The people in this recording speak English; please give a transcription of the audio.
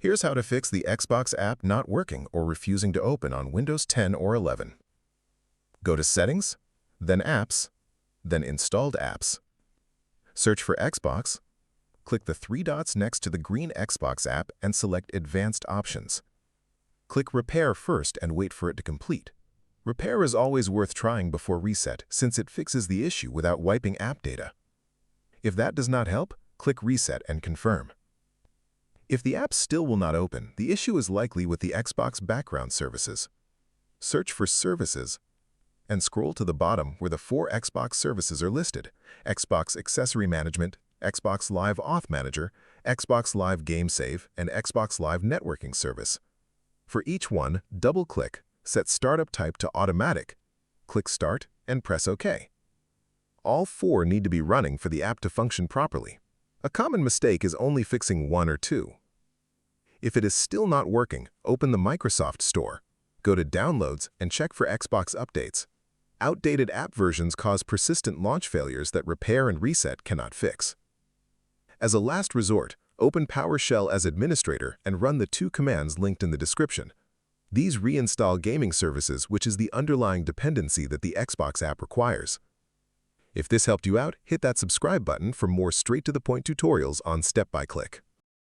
Here's how to fix the Xbox app not working or refusing to open on Windows 10 or 11. Go to Settings, then Apps, then Installed Apps. Search for Xbox. Click the three dots next to the green Xbox app and select Advanced Options. Click Repair first and wait for it to complete. Repair is always worth trying before reset since it fixes the issue without wiping app data. If that does not help, click Reset and confirm. If the app still will not open, the issue is likely with the Xbox background services. Search for Services and scroll to the bottom where the 4 Xbox services are listed: Xbox Accessory Management, Xbox Live Auth Manager, Xbox Live Game Save, and Xbox Live Networking Service. For each one, double-click, set Startup Type to Automatic, click Start, and press OK. All 4 need to be running for the app to function properly. A common mistake is only fixing 1 or 2. If it is still not working, open the Microsoft Store, go to Downloads, and check for Xbox updates. Outdated app versions cause persistent launch failures that Repair and Reset cannot fix. As a last resort, open PowerShell as administrator and run the 2 commands linked in the description. These reinstall gaming services, which is the underlying dependency that the Xbox app requires. If this helped you out, hit that subscribe button for more straight-to-the-point tutorials on Step-by-Click.